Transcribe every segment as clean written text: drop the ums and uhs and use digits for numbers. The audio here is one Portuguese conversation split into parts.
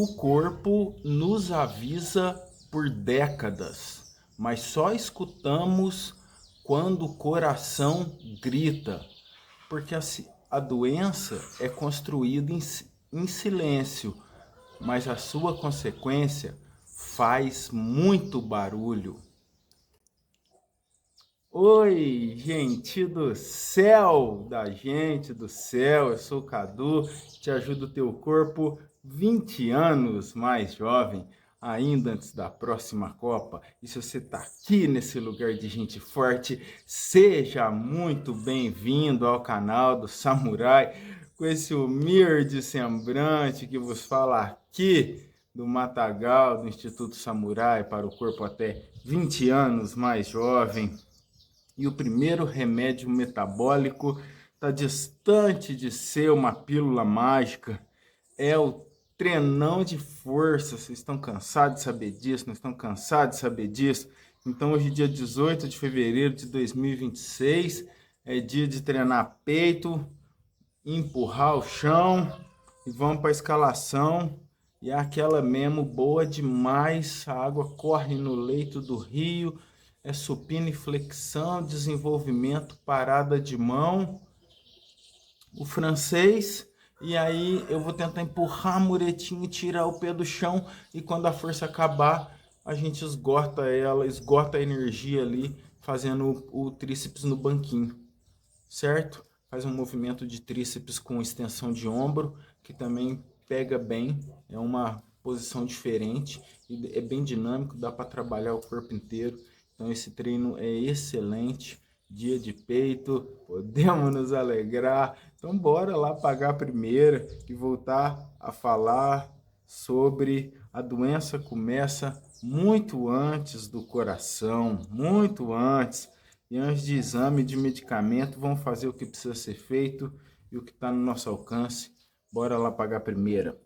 O corpo nos avisa por décadas, mas só escutamos quando o coração grita, porque a doença é construída em silêncio, mas a sua consequência faz muito barulho. Oi, gente do céu, da gente do céu, eu sou o Cadu, te ajudo o teu corpo 20 anos mais jovem, ainda antes da próxima Copa. E se você tá aqui nesse lugar de gente forte, seja muito bem-vindo ao canal do Samurai, com esse humilde semblante que vos fala aqui do Matagal, do Instituto Samurai para o corpo até 20 anos mais jovem. E o primeiro remédio metabólico está distante de ser uma pílula mágica. É o treinão de força. Vocês estão cansados de saber disso? Não estão cansados de saber disso? Então hoje, dia 18 de fevereiro de 2026, é dia de treinar peito, empurrar o chão e vamos para a escalação. E é aquela mesmo boa demais. A água corre no leito do rio. É supino e flexão, desenvolvimento, parada de mão, o francês, e aí eu vou tentar empurrar a muretinha e tirar o pé do chão, e quando a força acabar, a gente esgota ela, esgota a energia ali, fazendo o tríceps no banquinho, certo? Faz um movimento de tríceps com extensão de ombro, que também pega bem, é uma posição diferente, e é bem dinâmico, dá para trabalhar o corpo inteiro. Então esse treino é excelente, dia de peito, podemos nos alegrar. Então bora lá pagar a primeira e voltar a falar sobre a doença começa muito antes do coração, muito antes. E antes de exame de medicamento, vamos fazer o que precisa ser feito e o que está no nosso alcance. Bora lá pagar a primeira.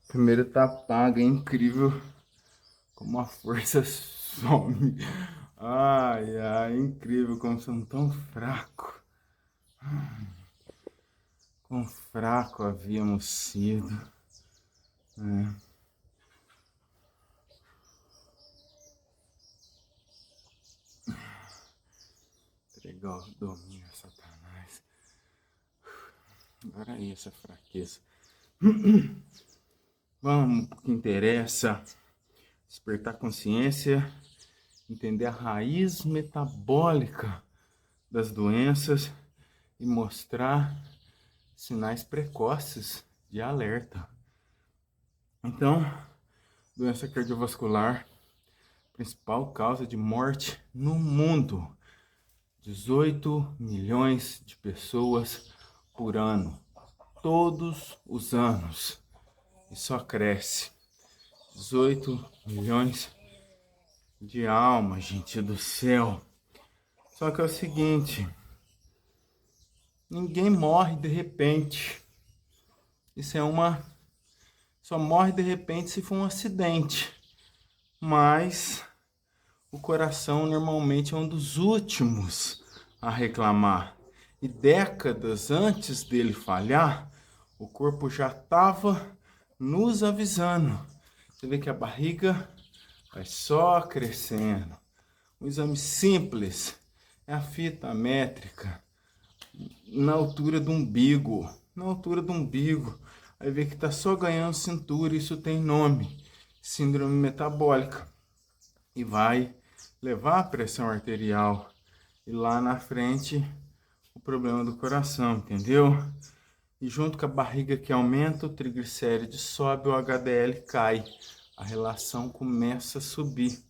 Primeiro tá pago, é incrível como a força some. Ai, ai, incrível como são tão fracos. Quão fraco havíamos sido. Entregar o domínio a Satanás. Agora é essa fraqueza. Vamos pro que interessa. Despertar consciência, entender a raiz metabólica das doenças e mostrar sinais precoces de alerta. Então, doença cardiovascular, principal causa de morte no mundo. 18 milhões de pessoas por ano, todos os anos. E só cresce. 18 milhões de almas, gente do céu. Só que é o seguinte, ninguém morre de repente. Só morre de repente se for um acidente. Mas o coração normalmente é um dos últimos a reclamar. E décadas antes dele falhar, o corpo já estava nos avisando. Você vê que a barriga vai só crescendo. Um exame simples é a fita métrica na altura do umbigo. Na altura do umbigo. Aí vê que está só ganhando cintura. Isso tem nome. Síndrome metabólica. E vai levar a pressão arterial. E lá na frente, o problema do coração, entendeu? E junto com a barriga que aumenta, o triglicéride sobe, o HDL cai. A relação começa a subir.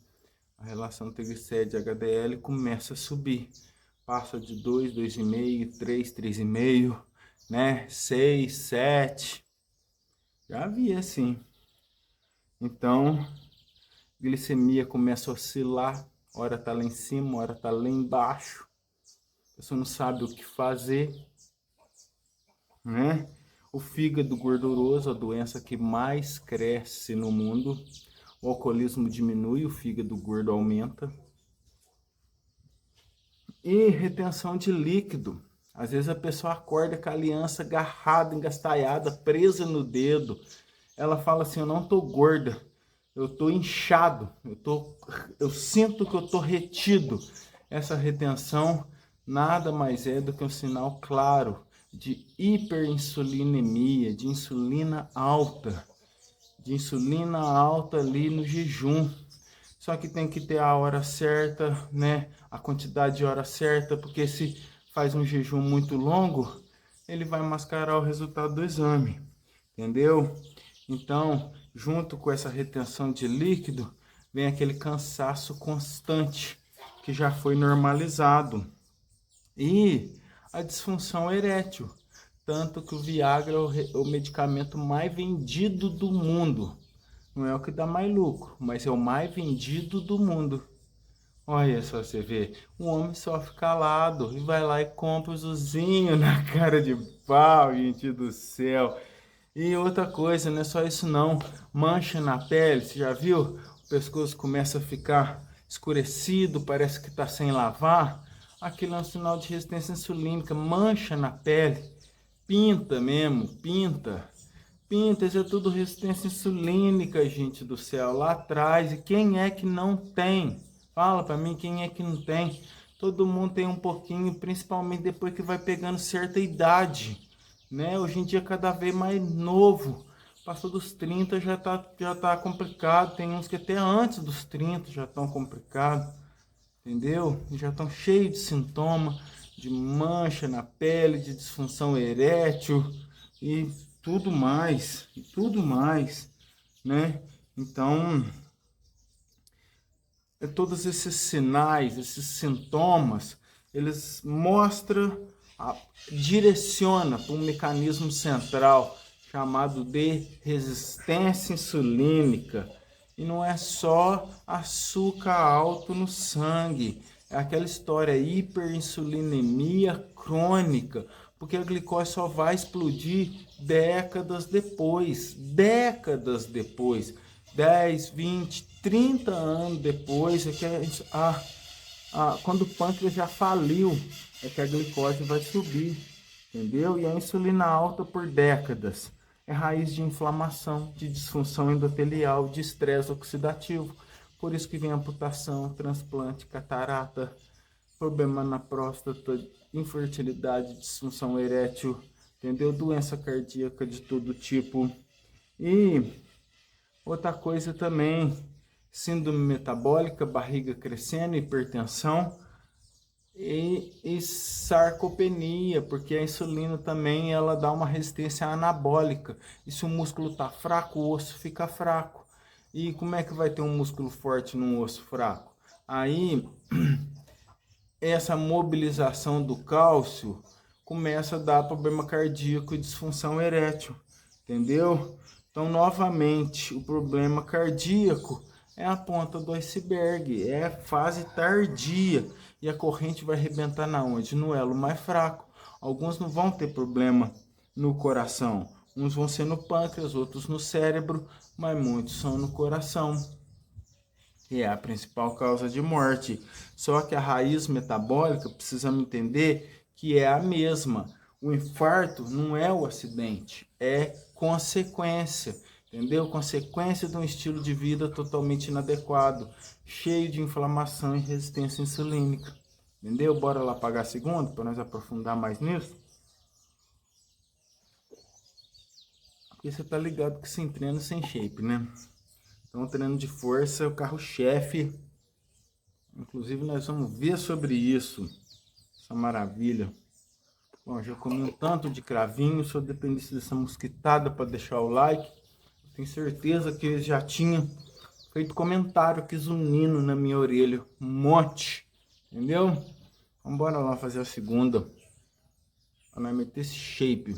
A relação triglicéride-HDL começa a subir. Passa de 2, 2,5, 3, 3,5, né? 6, 7. Já vi assim. Então, glicemia começa a oscilar. Hora tá lá em cima, hora tá lá embaixo. A pessoa não sabe o que fazer, né? O fígado gorduroso, a doença que mais cresce no mundo. O alcoolismo diminui, o fígado gordo aumenta. E retenção de líquido. Às vezes a pessoa acorda com a aliança agarrada, engastalhada, presa no dedo. Ela fala assim, eu não tô gorda, eu tô inchado, eu sinto que eu tô retido. Essa retenção nada mais é do que um sinal claro de hiperinsulinemia, de insulina alta ali no jejum. Só que tem que ter a hora certa, né? A quantidade de hora certa, porque se faz um jejum muito longo, ele vai mascarar o resultado do exame, entendeu? Então, junto com essa retenção de líquido, vem aquele cansaço constante, que já foi normalizado. E a disfunção erétil, tanto que o Viagra é o medicamento mais vendido do mundo. Não é o que dá mais lucro, mas é o mais vendido do mundo. Olha só, você vê, um homem sofre calado e vai lá e compra os usinhos na cara de pau, gente do céu. E outra coisa, não é só isso não, mancha na pele, você já viu? O pescoço começa a ficar escurecido, parece que está sem lavar. Aquilo é um sinal de resistência insulínica, mancha na pele, pinta mesmo, pinta. Pinta, isso é tudo resistência insulínica, gente do céu, lá atrás. E quem é que não tem? Fala pra mim, quem é que não tem? Todo mundo tem um pouquinho, principalmente depois que vai pegando certa idade, né? Hoje em dia cada vez mais novo. Passou dos 30 já tá complicado. Tem uns que até antes dos 30 já estão complicados, entendeu? Já estão cheios de sintoma, de mancha na pele, de disfunção erétil e tudo mais, né? Então, todos esses sinais, esses sintomas, eles mostram, direciona para um mecanismo central chamado de resistência insulínica. E não é só açúcar alto no sangue, é aquela história hiperinsulinemia crônica, porque a glicose só vai explodir décadas depois, 10, 20, 30 anos depois, é que quando o pâncreas já faliu, é que a glicose vai subir, entendeu? E a insulina alta por décadas é raiz de inflamação, de disfunção endotelial, de estresse oxidativo. Por isso que vem amputação, transplante, catarata, problema na próstata, infertilidade, disfunção erétil, entendeu? Doença cardíaca de todo tipo. E outra coisa também, síndrome metabólica, barriga crescendo, hipertensão e sarcopenia, porque a insulina também ela dá uma resistência anabólica. E se o músculo está fraco, o osso fica fraco. E como é que vai ter um músculo forte num osso fraco? Aí essa mobilização do cálcio começa a dar problema cardíaco e disfunção erétil, entendeu? Então, novamente, o problema cardíaco é a ponta do iceberg, é fase tardia e a corrente vai arrebentar na onde? No elo mais fraco. Alguns não vão ter problema no coração, uns vão ser no pâncreas, outros no cérebro, mas muitos são no coração, que é a principal causa de morte. Só que a raiz metabólica, precisamos entender que é a mesma. O infarto não é o acidente, é consequência, entendeu? Consequência de um estilo de vida totalmente inadequado, cheio de inflamação e resistência insulínica, entendeu? Bora lá pagar a segunda para nós aprofundar mais nisso? Porque você tá ligado que sem treino, sem shape, né? Então, o treino de força é o carro-chefe. Inclusive, nós vamos ver sobre isso. Essa maravilha. Bom, já comi um tanto de cravinho. Se eu dependesse dessa mosquitada para deixar o like, tenho certeza que eles já tinham feito comentário aqui zunindo na minha orelha. Um monte. Entendeu? Vamos embora lá fazer a segunda. Para nós meter esse shape.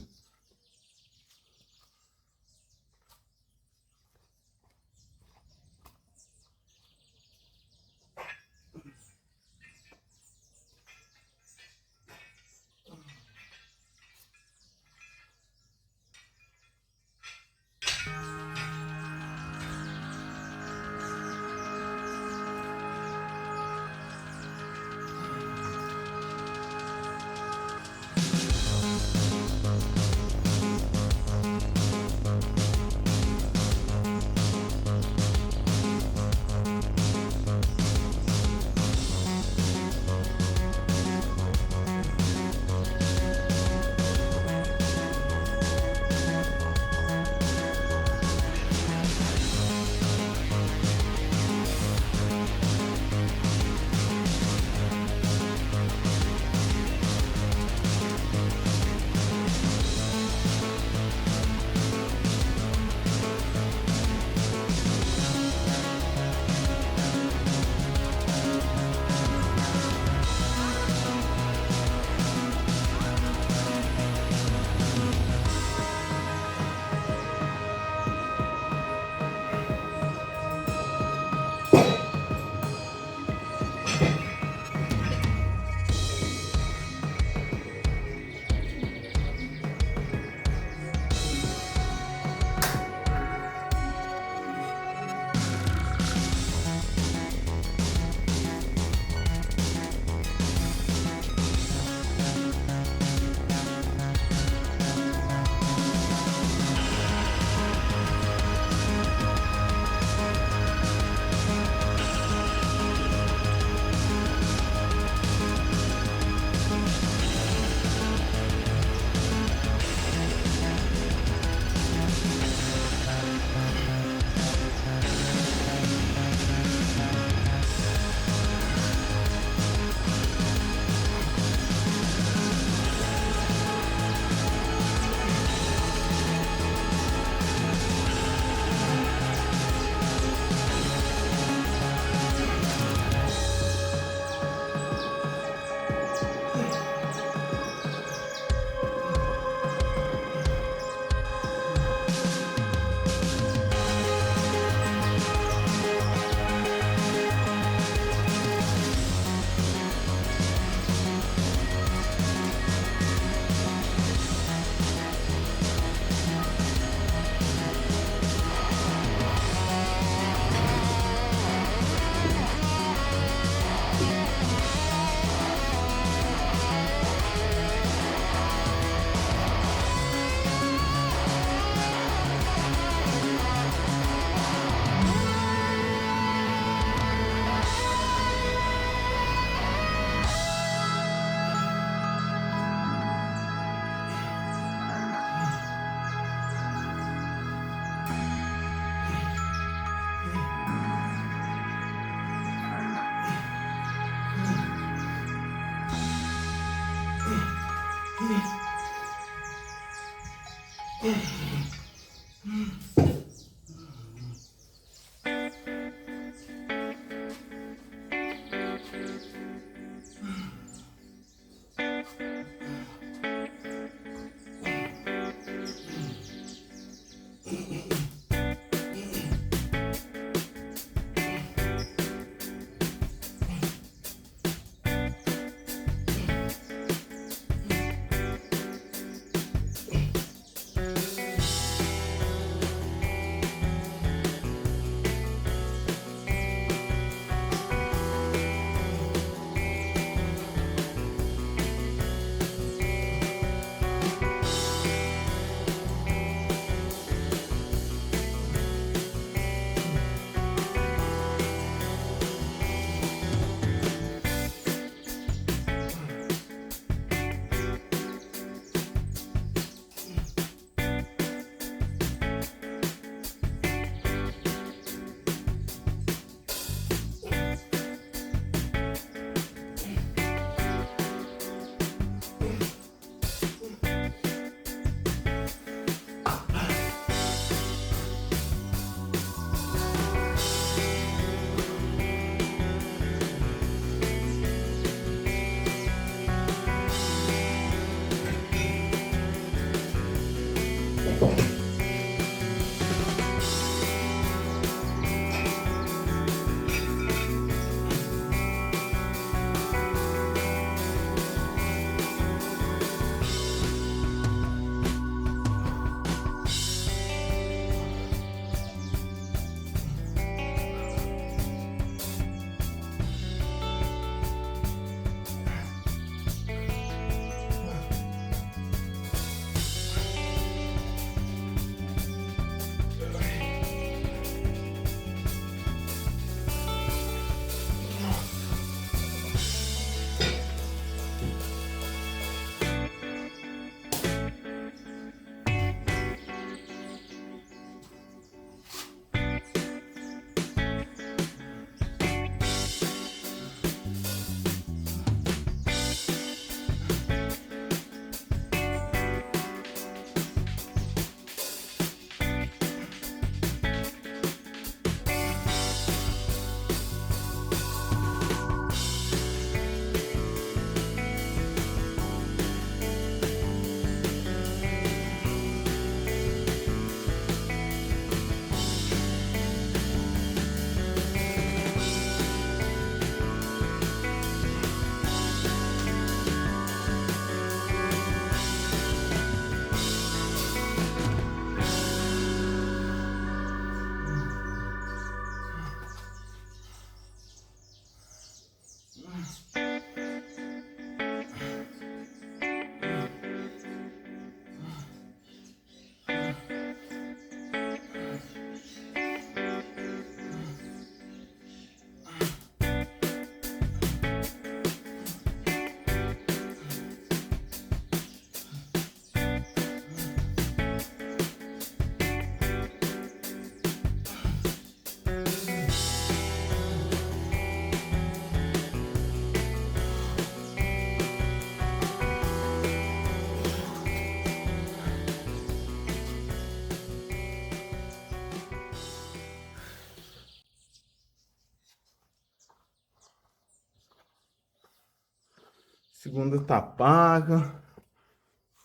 Segunda tá paga.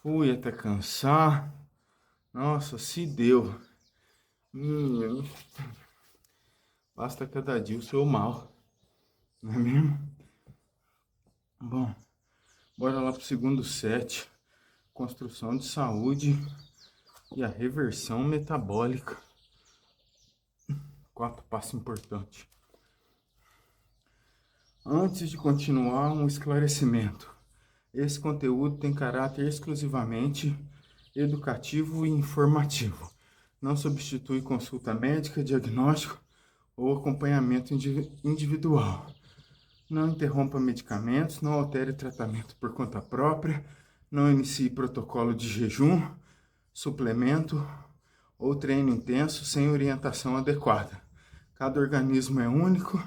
Fui até cansar. Nossa, se deu. Basta cada dia o seu mal. Não é mesmo? Bom, bora lá pro segundo set. Construção de saúde e a reversão metabólica. 4 passos importantes. Antes de continuar, um esclarecimento. Esse conteúdo tem caráter exclusivamente educativo e informativo. Não substitui consulta médica, diagnóstico ou acompanhamento individual. Não interrompa medicamentos, não altere tratamento por conta própria, não inicie protocolo de jejum, suplemento ou treino intenso sem orientação adequada. Cada organismo é único,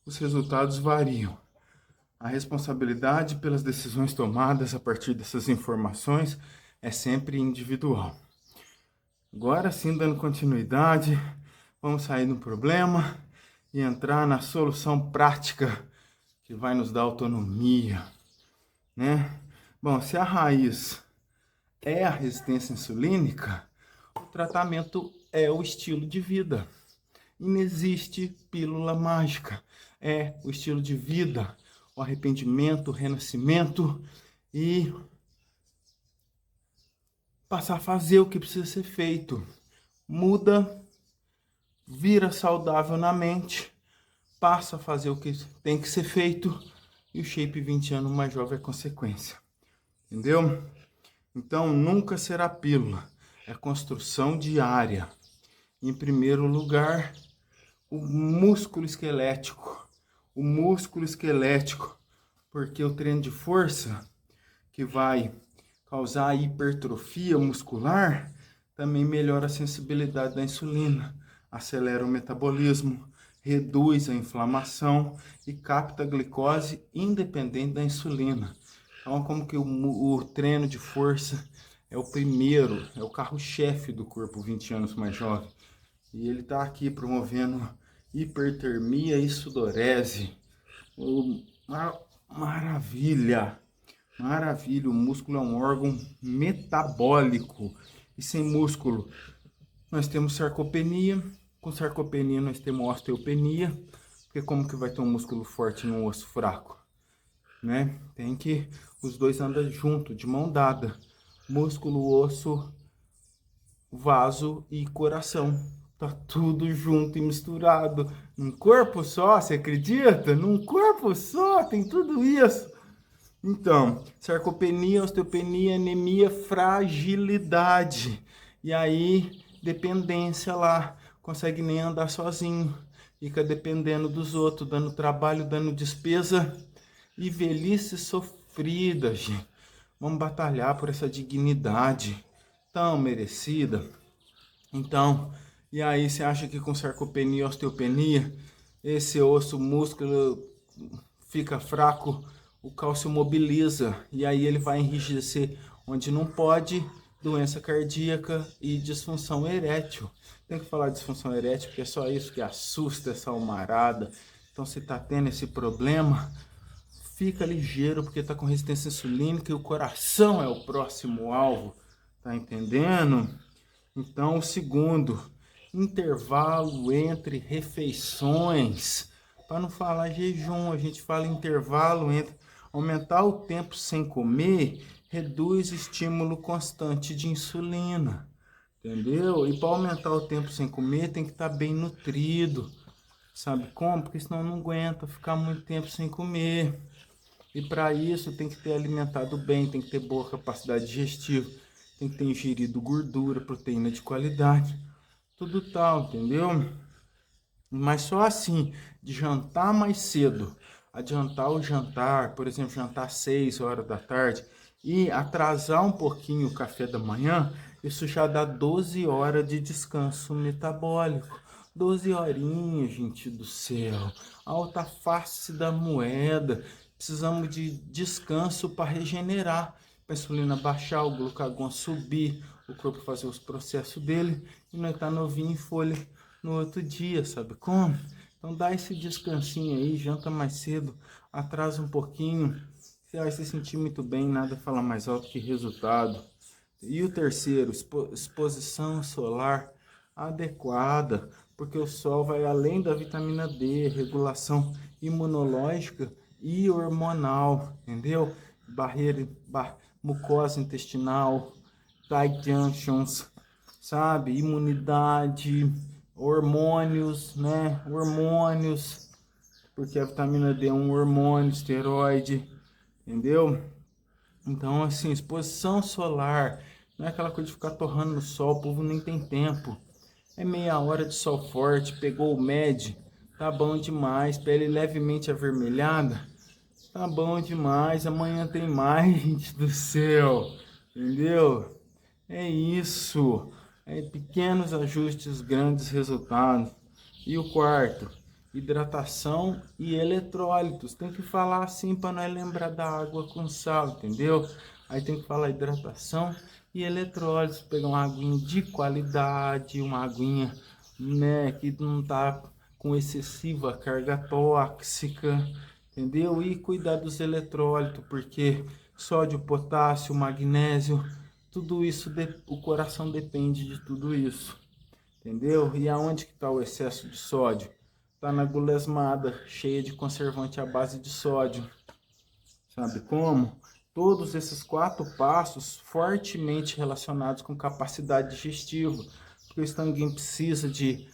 os resultados variam. A responsabilidade pelas decisões tomadas a partir dessas informações é sempre individual. Agora sim, dando continuidade, vamos sair do problema e entrar na solução prática que vai nos dar autonomia, né? Bom, se a raiz é a resistência insulínica, o tratamento é o estilo de vida. E não existe pílula mágica. É o estilo de vida, o arrependimento, o renascimento e passar a fazer o que precisa ser feito. Muda, vira saudável na mente, passa a fazer o que tem que ser feito e o shape 20 anos mais jovem é consequência. Entendeu? Então, nunca será pílula. É construção diária. Em primeiro lugar, o músculo esquelético. O músculo esquelético, porque o treino de força, que vai causar hipertrofia muscular, também melhora a sensibilidade da insulina, acelera o metabolismo, reduz a inflamação e capta a glicose independente da insulina. Então, como que o treino de força é o primeiro, é o carro-chefe do corpo 20 anos mais jovem. E ele está aqui promovendo hipertermia e sudorese. Maravilha! Maravilha! O músculo é um órgão metabólico. E sem músculo, nós temos sarcopenia. Com sarcopenia, nós temos osteopenia. Porque como que vai ter um músculo forte num osso fraco? Né? Tem que os dois andam junto, de mão dada. Músculo, osso, vaso e coração. Tá tudo junto e misturado. Num corpo só, você acredita? Num corpo só, tem tudo isso. Então, sarcopenia, osteopenia, anemia, fragilidade. E aí, dependência lá. Consegue nem andar sozinho. Fica dependendo dos outros, dando trabalho, dando despesa. E velhice sofrida, gente. Vamos batalhar por essa dignidade tão merecida. Então, e aí você acha que com sarcopenia e osteopenia, esse osso, músculo fica fraco, o cálcio mobiliza e aí ele vai enrijecer onde não pode, doença cardíaca e disfunção erétil. Tem que falar de disfunção erétil porque é só isso que assusta essa almarada. Então, se está tendo esse problema, fica ligeiro porque está com resistência insulínica e o coração é o próximo alvo. Tá entendendo? Então, o segundo, intervalo entre refeições. Para não falar jejum, a gente fala intervalo entre aumentar o tempo sem comer, reduz o estímulo constante de insulina. Entendeu? E para aumentar o tempo sem comer, tem que estar bem nutrido. Sabe como? Porque senão não aguenta ficar muito tempo sem comer. E para isso tem que ter alimentado bem, tem que ter boa capacidade digestiva, tem que ter ingerido gordura, proteína de qualidade, tudo tal, entendeu? Mas só assim, de jantar mais cedo, adiantar o jantar, por exemplo, jantar às 6 horas da tarde e atrasar um pouquinho o café da manhã, isso já dá 12 horas de descanso metabólico. 12 horinhas, gente do céu, alta face da moeda. Precisamos de descanso para regenerar, para a insulina baixar, o glucagon subir, o corpo fazer os processos dele e nós tá novinho em folha no outro dia, sabe como? Então dá esse descansinho aí, janta mais cedo, atrasa um pouquinho, você vai se sentir muito bem, nada fala mais alto que resultado. E o terceiro, exposição solar adequada, porque o sol vai além da vitamina D, regulação imunológica e hormonal, entendeu? Mucosa intestinal, tight junctions, sabe? Imunidade, hormônios, né? Hormônios, porque a vitamina D é um hormônio, esteroide, entendeu? Então, assim, exposição solar, não é aquela coisa de ficar torrando no sol, o povo nem tem tempo. É meia hora de sol forte, pegou o MED, tá bom demais, pele levemente avermelhada, tá bom demais, amanhã tem mais, gente do céu, entendeu? É isso, é pequenos ajustes, grandes resultados. E o quarto, hidratação e eletrólitos. Tem que falar assim para nós lembrar da água com sal, entendeu? Aí tem que falar hidratação e eletrólise, pegar uma aguinha de qualidade, uma aguinha, né, que não tá com excessiva carga tóxica, entendeu? E cuidar dos eletrólitos, porque sódio, potássio, magnésio, tudo isso, o coração depende de tudo isso, entendeu? E aonde que está o excesso de sódio? Está na gulesmada, cheia de conservante à base de sódio. Sabe como? Todos esses 4 passos fortemente relacionados com capacidade digestiva, porque o estanguinho precisa de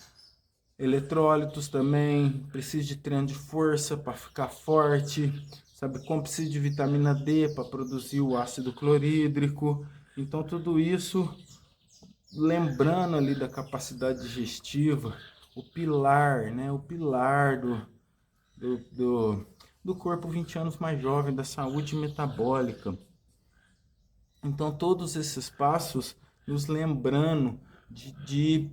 eletrólitos também, precisa de treino de força para ficar forte, sabe como? Precisa de vitamina D para produzir o ácido clorídrico. Então tudo isso, lembrando ali da capacidade digestiva, o pilar, né? O pilar do, do, do corpo 20 anos mais jovem, da saúde metabólica. Então, todos esses passos nos lembrando de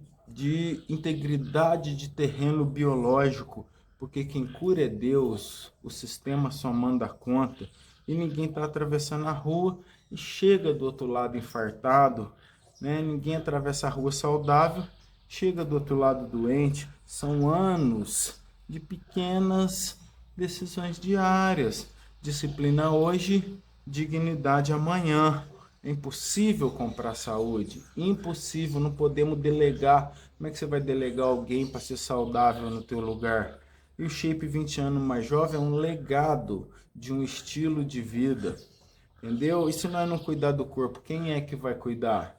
integridade de terreno biológico, porque quem cura é Deus, o sistema só manda conta, e ninguém está atravessando a rua e chega do outro lado infartado, né? Ninguém atravessa a rua saudável, chega do outro lado doente. São anos de pequenas decisões diárias. Disciplina hoje, dignidade amanhã. É impossível comprar saúde, impossível, não podemos delegar. Como é que você vai delegar alguém para ser saudável no teu lugar? E o Shape 20 anos mais jovem é um legado de um estilo de vida, entendeu? E se nós não cuidar do corpo, quem é que vai cuidar?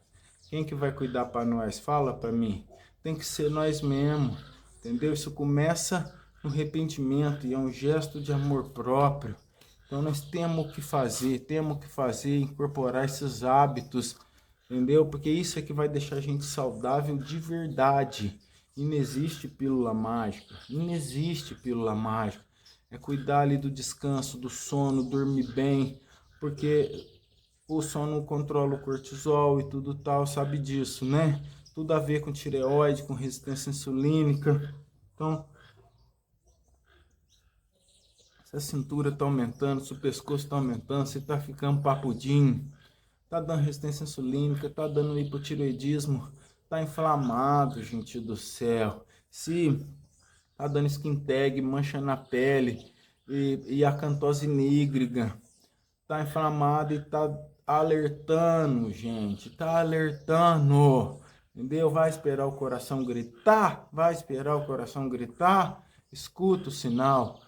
Quem que vai cuidar para nós? Fala para mim. Tem que ser nós mesmos, entendeu? Isso começa no arrependimento e é um gesto de amor próprio. Então nós temos que fazer, incorporar esses hábitos, entendeu? Porque isso é que vai deixar a gente saudável de verdade. E não existe pílula mágica, não existe pílula mágica. É cuidar ali do descanso, do sono, dormir bem, porque o sono controla o cortisol e tudo tal, sabe disso, né? Tudo a ver com tireoide, com resistência insulínica. Então, se a cintura tá aumentando, se o pescoço tá aumentando, se tá ficando papudinho, tá dando resistência insulínica, tá dando hipotireoidismo, tá inflamado, gente do céu. Se tá dando skin tag, mancha na pele e acantose nígrida, tá inflamado e tá alertando, gente, tá alertando, entendeu? Vai esperar o coração gritar? Vai esperar o coração gritar? Escuta o sinal.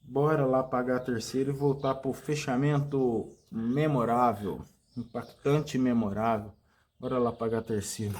Bora lá pagar a terceira e voltar pro fechamento memorável, impactante e memorável. Bora lá pagar a terceira.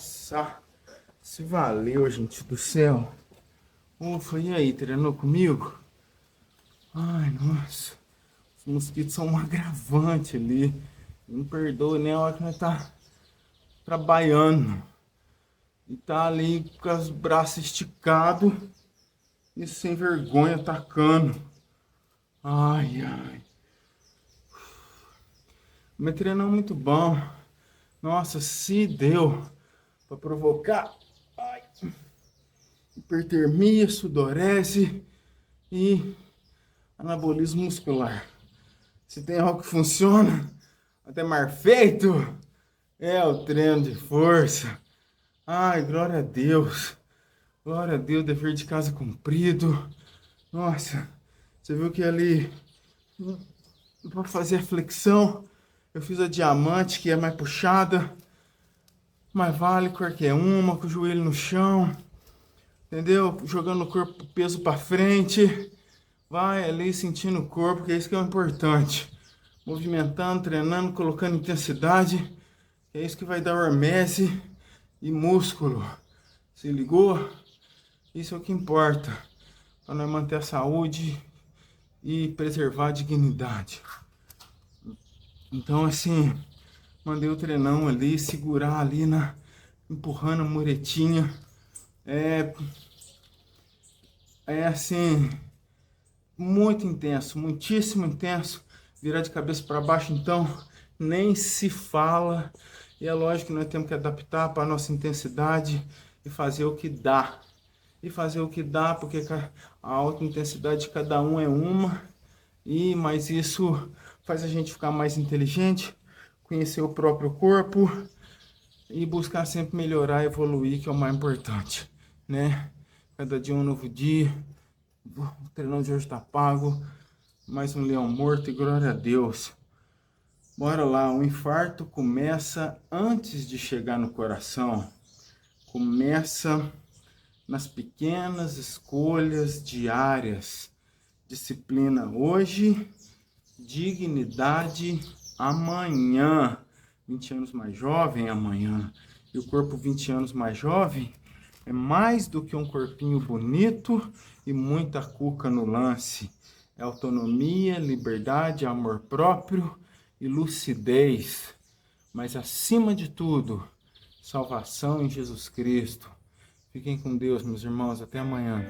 Nossa, se valeu, gente do céu. Ufa, e aí, treinou comigo? Ai, nossa, os mosquitos são um agravante ali. Não perdoa nem a hora que nós tá trabalhando. E tá ali com os braços esticados e sem vergonha atacando. Ai, ai. Meu treino é muito bom. Nossa, se deu para provocar hipertermia, sudorese e anabolismo muscular. Se tem algo que funciona, até mais feito, é o treino de força. Ai, glória a Deus. Glória a Deus, dever de casa cumprido. Nossa, você viu que ali, para fazer a flexão, eu fiz a diamante, que é mais puxada. Mais vale qualquer uma, com o joelho no chão. Entendeu? Jogando o corpo, peso para frente. Vai ali sentindo o corpo, que é isso que é o importante. Movimentando, treinando, colocando intensidade. Que é isso que vai dar hormese e músculo. Se ligou? Isso é o que importa. Para nós manter a saúde e preservar a dignidade. Então, assim, mandei o treinão ali, segurar ali empurrando a muretinha. É assim, muito intenso, muitíssimo intenso. Virar de cabeça para baixo, então, nem se fala. E é lógico que nós temos que adaptar para a nossa intensidade e fazer o que dá. E fazer o que dá, porque a alta intensidade de cada um é uma. Mas isso faz a gente ficar mais inteligente, conhecer o próprio corpo e buscar sempre melhorar, evoluir, que é o mais importante, né? Cada dia um novo dia. O treinão de hoje tá pago. Mais um leão morto e glória a Deus. Bora lá, o infarto começa antes de chegar no coração. Começa nas pequenas escolhas diárias. Disciplina hoje, dignidade amanhã. 20 anos mais jovem amanhã. E o corpo 20 anos mais jovem é mais do que um corpinho bonito e muita cuca no lance. É autonomia, liberdade, amor próprio e lucidez. Mas acima de tudo, salvação em Jesus Cristo. Fiquem com Deus, meus irmãos. Até amanhã.